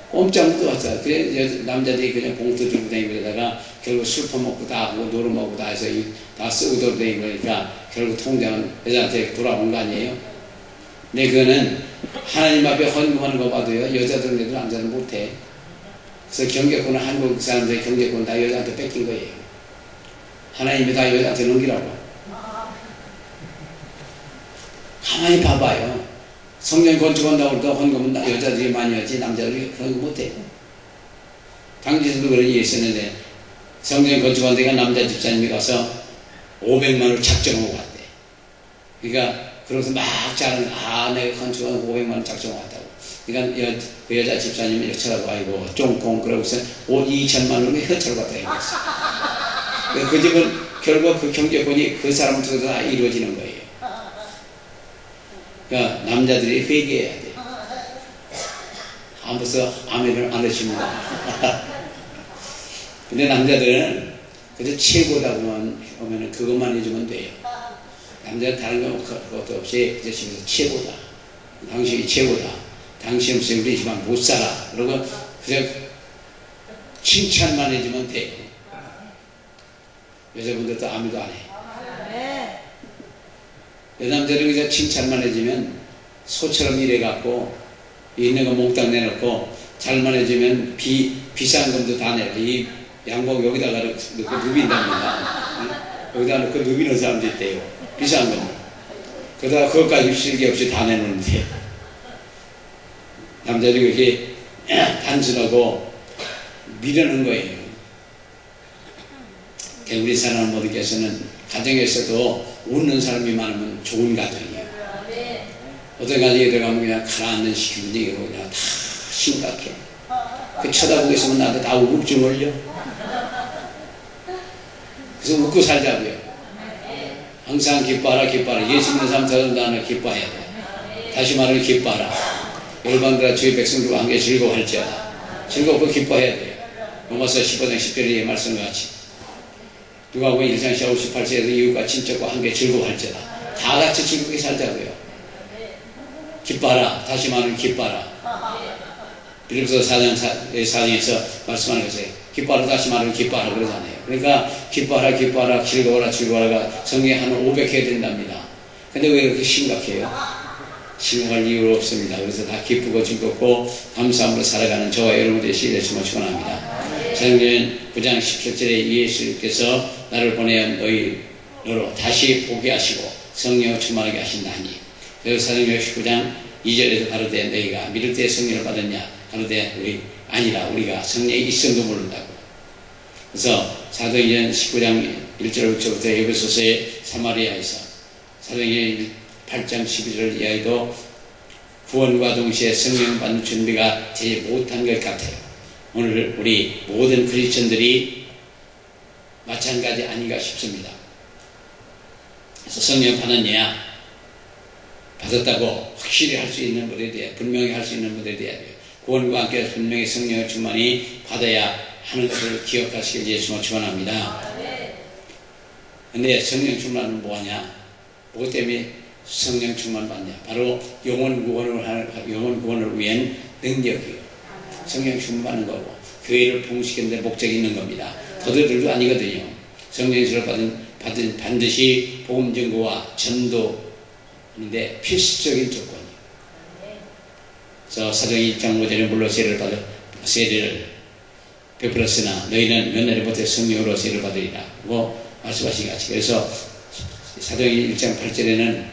꼼짝 못 왔어. 그래 남자들이 그냥 봉투 들고 다니고 그러다가 결국 술 퍼먹고 다 하고 노름하고 다 해서 다 쓰고 돌아다니고 그러니까 결국 통장은 여자한테 돌아온 거 아니에요? 근데 그거는 하나님 앞에 헌금하는 거 봐도요 여자들은 해도 남자는 못해. 그래서 경제권은 한국 사람들의 경제권 다 여자한테 뺏긴 거예요. 하나님이 다 여자한테 넘기라고. 가만히 봐봐요. 성전 건축한다고 해도 헌금은 여자들이 많이 하지 남자들이 그런 거 못해요. 당시에도 그런 일이 있었는데 성전 건축한 데가 남자 집사님이 가서 500만 원을 작정하고 왔대. 그러니까 그러면서 막 자는 내가 건축한 500만 원 작정하고 왔다고. 그러니까 그 여자 집사님이 이렇게 쳐다보고 아이고 쫑꽁 그러고서 2천만 원을 현찰로 갖다 해버렸어. 그 집은 결국 그 경제권이 그 사람한테도 다 이루어지는 거예요. 그러니까 남자들이 회개해야 돼. 벌써 아멘을 안 해줍니다. 근데 남자들은 그저 최고다고만 하면은 그것만 해주면 돼요. 남자는 다른 것도 없이 그저 집에서 최고다. 당신이 최고다. 당신 없이 우리 집안 못 살아. 그러고 그저 칭찬만 해주면 돼요. 여자분들도 아무도 안 해. 여남자들은 그냥 칭찬만 해주면 소처럼 일해갖고 있는 거 몽땅 내놓고 잘만 해주면 비싼 금도 다 내고 이 양복 여기다가 넣고 누빈답니다. 여기다 넣고 누비는 사람도 있대요. 비싼 금. 그러다가 그것까지 실기 없이 다 내놓는데 남자들이 그렇게 단순하고 미루는 거예요. 우리 사람 모두께서는 가정에서도 웃는 사람이 많으면 좋은 가정이에요. 어떤 가정에 들어가면 그냥 가라앉는 시키고 그냥 다 심각해. 그 쳐다보고 있으면 나한테 다 우울증 걸려. 그래서 웃고 살자고요. 항상 기뻐하라 기뻐하라. 예수 믿는 사람 더더나 기뻐해야 돼. 다시 말하면 기뻐하라. 열방들아 주의 백성들과 함께 즐거워할지어다. 즐겁고 기뻐해야 돼요. 로마서 15장 10절의 말씀과 같이 누가 보면 1장 58절에서 이웃과 친척과 함께 즐거워할지어다. 다 같이 즐겁게 살자고요. 기뻐하라. 다시 말하면 기뻐하라. 빌립보서 4장에서 말씀하는 것에 기뻐하라 다시 말하면 기뻐하라 그러잖아요. 그러니까 기뻐하라 기뻐하라 즐거워라 즐거워라가 성경에 한 500회 된답니다. 근데 왜 이렇게 심각해요? 심각할 이유가 없습니다. 그래서 다 기쁘고 즐겁고 감사함으로 살아가는 저와 여러분들의 시대에 주님을 축원합니다. 사도행전 9장 17절에 예수께서 나를 보내어 너로 다시 보게 하시고 성령을 충만하게 하신다 하니 그래서 사도행전 19장 2절에서 가로되 너희가 믿을 때 성령을 받았냐 가로되 우리 아니라 우리가 성령의 일성도 모른다고. 그래서 사도행전 19장 1절부터 에베소서의 사마리아에서 사도행전 8장 12절 이하에도 구원과 동시에 성령 받는 준비가 되지 못한 것 같아요. 오늘 우리 모든 크리스천들이 마찬가지 아닌가 싶습니다. 그래서 성령 받았냐 받았다고 확실히 할 수 있는 분에 대해 분명히 할 수 있는 분에 대해 구원과 함께 분명히 성령의 충만이 받아야 하는 것을 기억하시길 예수님을 축원합니다. 근데 성령 충만은 뭐하냐? 뭐 때문에 성령 충만 받냐? 바로 영혼 구원을 위한 능력이에요. 성령 충만 받는 거고 교회를 부흥시키는 데 목적이 있는 겁니다. 더들들도 아니거든요. 성령을 받은 반드시 복음 증거와 전도인데 필수적인 조건이에요. 그래서 사도행전 1장 5절에 물로 세례를 베풀었으나 너희는 몇 날에 못해 성령으로 세례를 받으리라 고 말씀하신 같이. 그래서 사도행전 1장 8절에는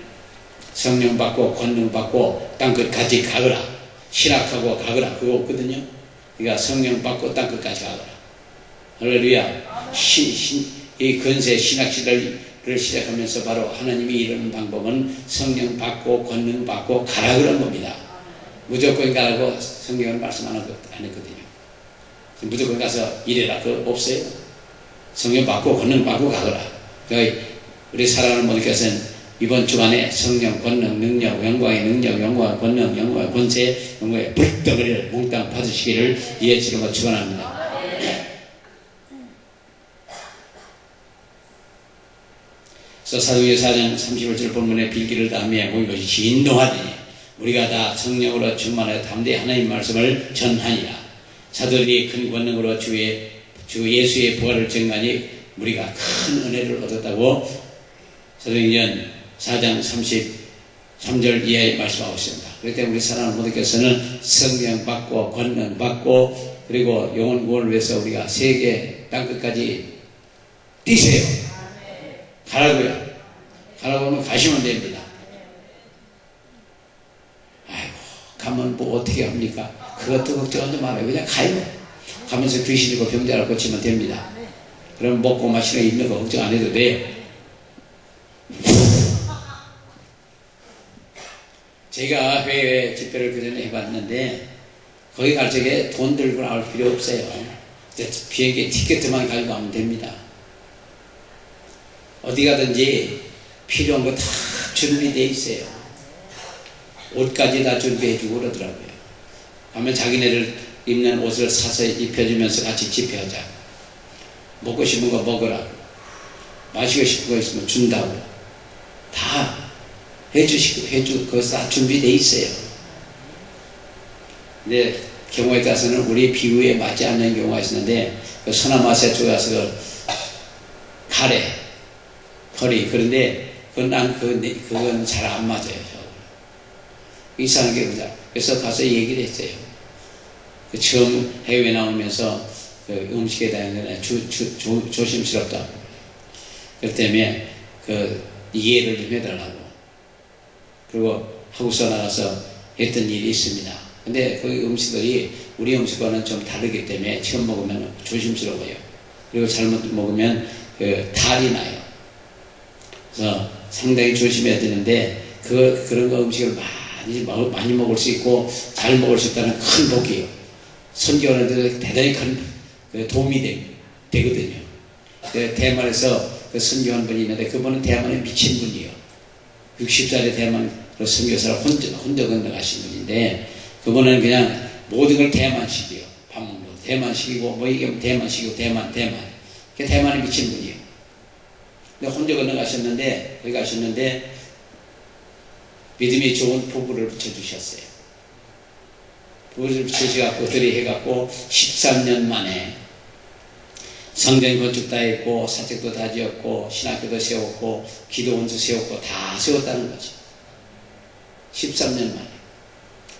성령 받고 권능 받고 땅끝까지 가거라 신학하고 가거라 그거 없거든요. 그러니까 성령 받고 땅끝까지 가거라. 할렐루야. 이 근세 신학시대를 시작하면서 바로 하나님이 이루는 방법은 성령 받고 권능 받고 가라 그런 겁니다. 무조건 가라고 성경은 말씀 안 했거든요. 무조건 가서 이래라 그거 없어요. 성령 받고 권능 받고 가거라. 그러니까 우리 사랑하는 모두께서는 이번 주간에 성령, 권능, 능력, 영광의 능력, 영광의 권능, 영광의 권세, 영광의 불덩어리를 몽땅 받으시기를 예수로 축원합니다. 그래서 사도행전 4장 31절 본문의 빌기를 다음에 모인 것이 진동하더니 우리가 다 성령으로 충만하여 담대히 하나님 말씀을 전하니라. 사도들이 큰 권능으로 주 예수의 부활을 증거하니 우리가 큰 은혜를 얻었다고 사도행전 4장 33절 이하에 말씀하고 있습니다. 그렇기 때문에 우리 사랑하는 모두께서는 성령 받고 권능 받고 그리고 영혼 구원을 위해서 우리가 세계 땅끝까지 뛰세요. 가라고요. 가라고 하면 가시면 됩니다. 아이고 가면 뭐 어떻게 합니까? 그것도 걱정하지 말아요. 그냥 가요. 가면서 귀신이고 병자를 고치면 됩니다. 그럼 먹고 마시는 거 입는 거 걱정 안 해도 돼요. 제가 해외 집회를 그전에 해봤는데 거기 갈 적에 돈 들고 나올 필요 없어요. 비행기 티켓만 가지고 가면 됩니다. 어디 가든지 필요한 거 다 준비되어 있어요. 옷까지 다 준비해주고 그러더라고요. 가면 자기네들 입는 옷을 사서 입혀주면서 같이 집회하자. 먹고 싶은 거 먹으라. 마시고 싶은 거 있으면 준다고. 다 해주시고 그거 다 준비되어 있어요. 근데 경우에 따라서는 우리 비유에 맞지 않는 경우가 있었는데 그 서남아시아 쪽에 가서 그 카레 커리 그런데 그건 잘 안 맞아요. 이상한 게 그러자. 그래서 가서 얘기를 했어요. 그 처음 해외 나오면서 그 음식에 대한 조심스럽다. 그 때문에 그 이해를 좀 해달라고. 그리고 하고서 나가서 했던 일이 있습니다. 근데 그 음식들이 우리 음식과는 좀 다르기 때문에 처음 먹으면 조심스러워요. 그리고 잘못 먹으면 그 탈이 나요. 그래서 상당히 조심해야 되는데 그런 거 음식을 많이 먹을 수 있고 잘 먹을 수 있다는 큰 복이에요. 선교하는 데 대단히 큰 도움이 되거든요. 대만에서 그 선교한 분이 있는데 그분은 대만에 미친 분이에요. 60살에 대만 선교사를 혼자 건너가신 분인데 그분은 그냥 모든 걸 대만식이에요. 밥 먹는 거 대만식이고 뭐 이게 대만식이고 대만 대만에 미친 분이에요. 근데 혼자 건너가셨는데 거기 가셨는데 믿음이 좋은 부부를 붙여주셨어요. 부부를 붙여주셔갖고 들이해갖고 13년 만에 성전 건축 다 했고 사택도 다 지었고 신학교도 세웠고 기도원도 세웠고 다 세웠다는 거죠. 13년 만에.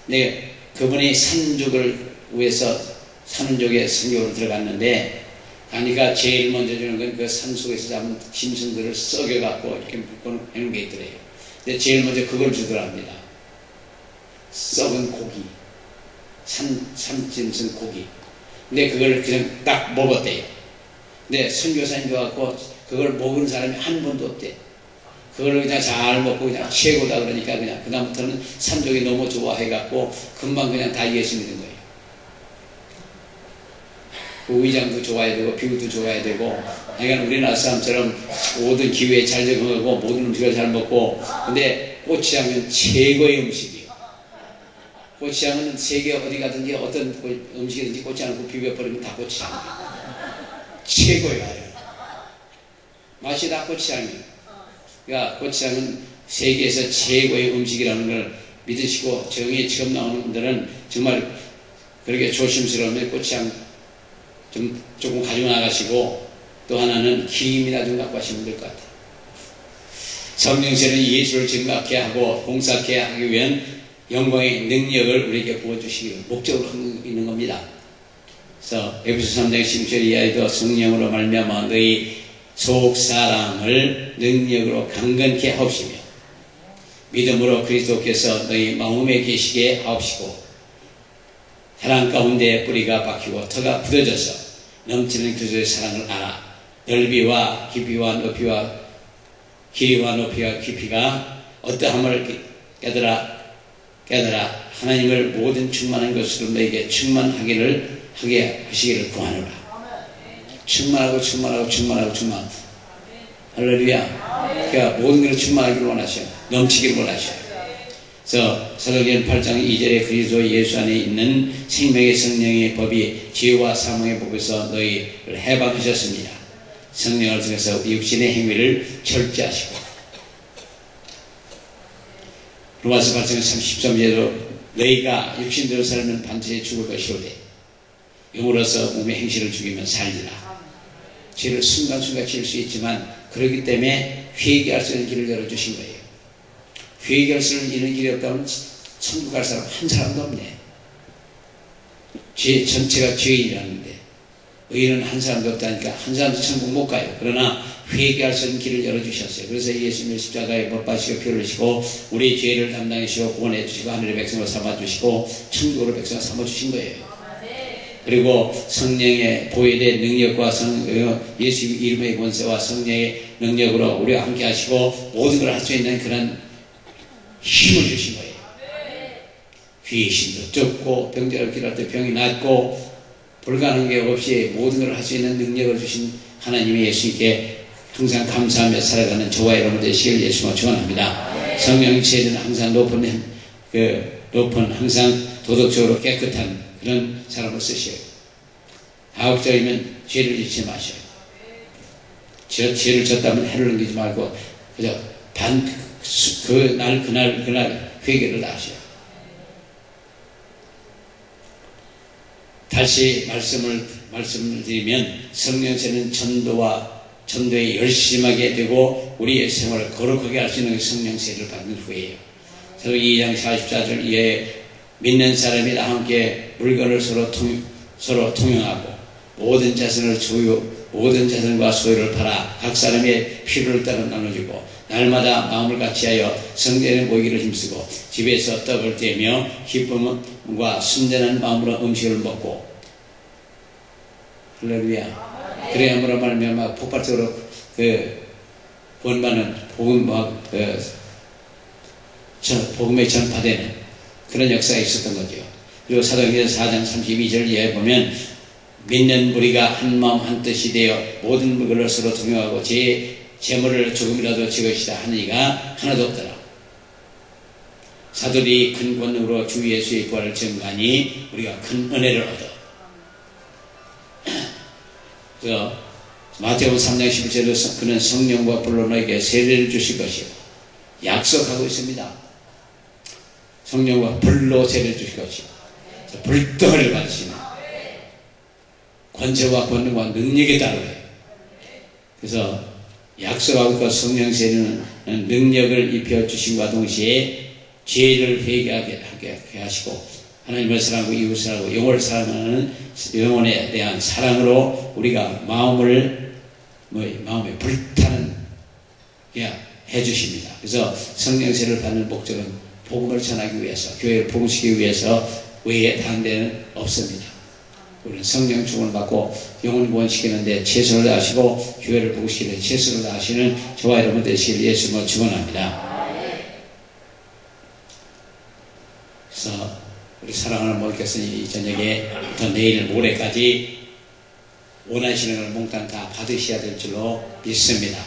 근데 그분이 산족을 위해서 산족에 선교를 들어갔는데 가니까 제일 먼저 주는 건 그 산속에서 잡은 짐승들을 썩여갖고 이렇게 묶어놓은 게 있더래요. 근데 제일 먼저 그걸 주더랍니다. 썩은 고기. 산짐승 고기. 근데 그걸 그냥 딱 먹었대요. 근데 선교사님 줘갖고 그걸 먹은 사람이 한 번도 없대. 그걸 그냥 잘 먹고 그냥 최고다 그러니까 그냥 그다음부터는 산족이 너무 좋아해갖고 금방 그냥 다 예수 믿은 거예요. 그 의장도 좋아야 되고 비유도 좋아야 되고 그러니까 우리나라 사람처럼 모든 기회에 잘 적응하고 모든 음식을 잘 먹고 근데 고추장은 최고의 음식이에요. 고추장은 세계 어디 가든지 어떤 음식이든지 고추장을 비벼버리면 다 고추장이에요. 최고예요. 맛이 다 고추장이에요. 그러니까 고추장은 세계에서 최고의 음식이라는 걸 믿으시고 정이 처음 나오는 분들은 정말 그렇게 조심스러우면 고추장 조금 가지고 나가시고 또 하나는 기름이나 좀 갖고 가시면 될 것 같아요. 성령께서는 예수를 증거하게 하고 봉사하게 하기 위한 영광의 능력을 우리에게 부어주시기 목적으로 하고 있는 겁니다. 그래서 에베소 3장 10절 이하에도 성령으로 말미암아 너희 속사람을 능력으로 강건케 하옵시며 믿음으로 그리스도께서 너희 마음에 계시게 하옵시고 사랑 가운데 뿌리가 박히고 터가 부러져서 넘치는 그리스도의 사랑을 알아 넓이와 깊이와 높이와 길이와 높이와 깊이가 어떠함을 깨달아 하나님을 모든 충만한 것으로 너에게 하게 하시기를 구하노라. 충만하고 충만. 할렐루야. 그러니까 모든 것을 충만하기를 원하셔요. 넘치기를 원하셔요. 그래서 사도행전 8장 2절에 그리스도 예수 안에 있는 생명의 성령의 법이 지혜와 사망의 법에서 너희를 해방하셨습니다. 성령을 통해서 육신의 행위를 절제하시고, 로마서 8장 33절에도 너희가 육신대로 살면 반드시 죽을 것이오되 영으로서 몸의 행실을 죽이면 살리라. 죄를 순간순간 지을 수 있지만 그렇기 때문에 회개할 수 있는 길을 열어주신 거예요. 회개할 수 있는 길이 없다면 천국 갈 사람 한 사람도 없네. 죄 전체가 죄인이라는데 의인은 한 사람도 없다니까 한 사람도 천국 못 가요. 그러나 회개할 수 있는 길을 열어주셨어요. 그래서 예수님을 십자가에 못 박히시고 피를 흘리시고 우리의 죄를 담당하시고 구원해 주시고 하늘의 백성을 삼아주시고 천국으로 백성을 삼아주신 거예요. 그리고 성령의 보혈의 능력과 예수 이름의 권세와 성령의 능력으로 우리와 함께 하시고 모든 걸 할 수 있는 그런 힘을 주신 거예요. 귀신도 쫓고 병자를 길할 때 병이 낫고 불가능한 게 없이 모든 걸 할 수 있는 능력을 주신 하나님의 예수님께 항상 감사하며 살아가는 저와 여러분 되시길 예수님으로 축원합니다. 성령의 죄는 항상 높은 항상 도덕적으로 깨끗한 그런 사람을 쓰셔요. 하옥적이면 죄를 짓지 마셔요. 죄를 졌다면 해를 넘기지 말고 그저 그날 회개를 하셔요. 다시 말씀을 드리면 성령세는 전도에 열심하게 되고 우리의 생활을 거룩하게 할 수 있는 성령세를 받는 후에요. 사도행전 2장 44절 이에 믿는 사람이 다 함께 물건을 서로 통용하고 모든 자산과 소유를 팔아 각 사람의 필요를 따라 나눠주고 날마다 마음을 같이하여 성전에 모이기를 힘쓰고 집에서 떡을 떼며 기쁨과 순전한 마음으로 음식을 먹고 할렐루야. 그래야므로 말미암아 폭발적으로 구원받는 복음의 전파되는 그런 역사가 있었던 거죠. 그리고 사도행전 4장 32절 이하에 보면 믿는 무리가 한 마음 한 뜻이 되어 모든 물건을 서로 동요하고 재물을 조금이라도 지것이다 하니가 하나도 없더라. 사도들이 큰 권능으로 주 예수의 부활을 증거하니 우리가 큰 은혜를 얻어. 그래서 마태복음 3장 11절에도 그는 성령과 불로 너에게 세례를 주실 것이요 약속하고 있습니다. 성령과 불로 세례를 주실 것이요 불덩어리를 받으시는 권세와 권능과 능력에 따르요. 그래서 약속하고 있고 성령 세례는 능력을 입혀주심과 동시에 죄를 회개하게 하시고 하나님을 사랑하고 이웃을 사랑하고 영혼을 사랑하는 영혼에 대한 사랑으로 우리가 마음에 불타는 해주십니다. 그래서 성령 세례를 받는 목적은 복음을 전하기 위해서 교회를 복음시키기 위해서 외에 다른 데는 없습니다. 우리는 성령 충만을 받고 영혼 구원시키는데 최선을 다하시고 교회를 복음시키는 최선을 다하시는 저와 여러분 되시길 예수님을 축원합니다. 그래서 우리 사랑하는 모두께서 이 저녁에부터 내일 모레까지 원하시는 걸 몽땅 다 받으셔야 될 줄로 믿습니다.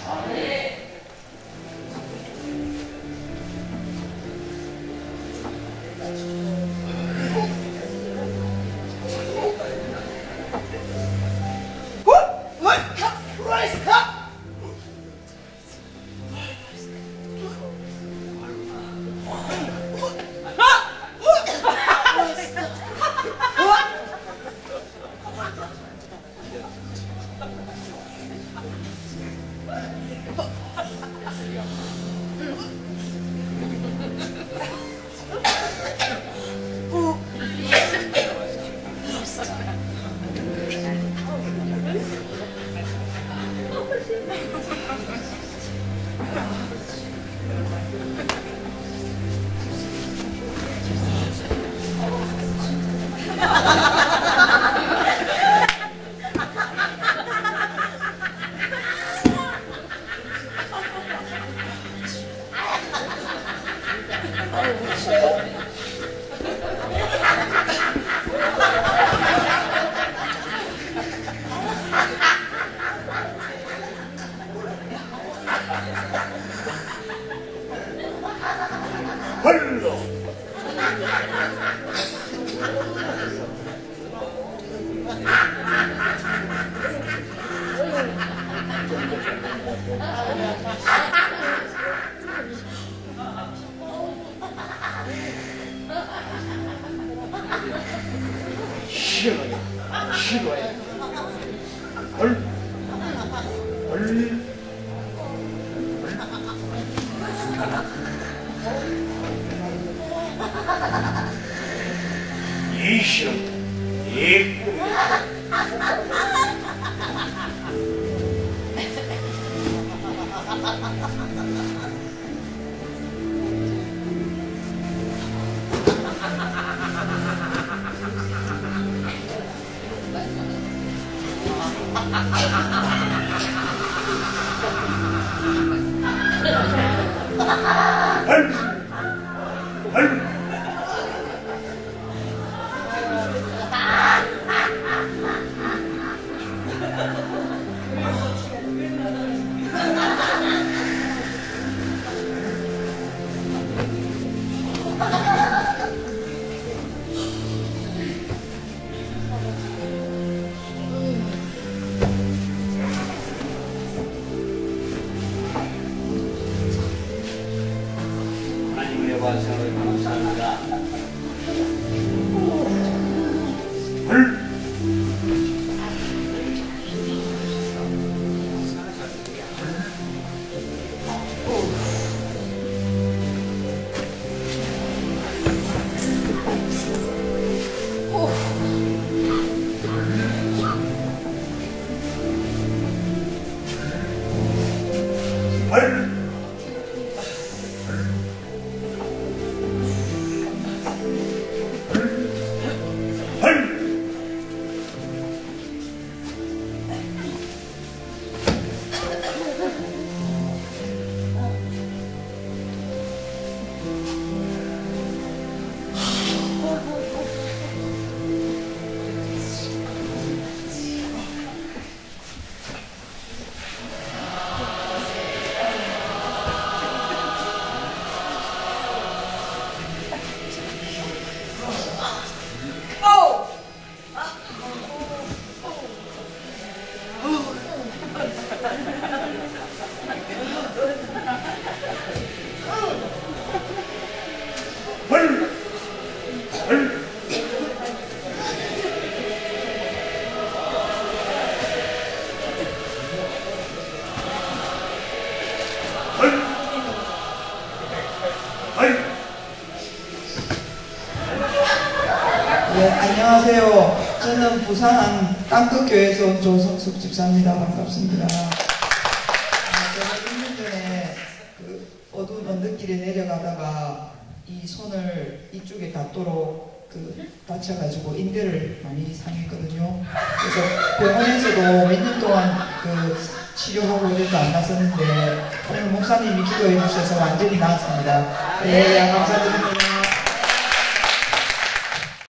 싫어요. 싫어요. 이 싫어. 이 하나님의 말씀을 감사합니다. 네, 안녕하세요. 저는 부산 땅끝교회에서 온 조성숙 집사입니다. 반갑습니다. 제가 1년 전에 그 어두운 언덕길에 내려가다가 이 손을 이쪽에 닿도록 다쳐가지고 인대를 많이 상했거든요. 그래서 병원에서도 몇 년 동안 치료하고 이래도 안 났었는데 오늘 목사님이 기도해 주셔서 완전히 나았습니다. 네, 감사드립니다.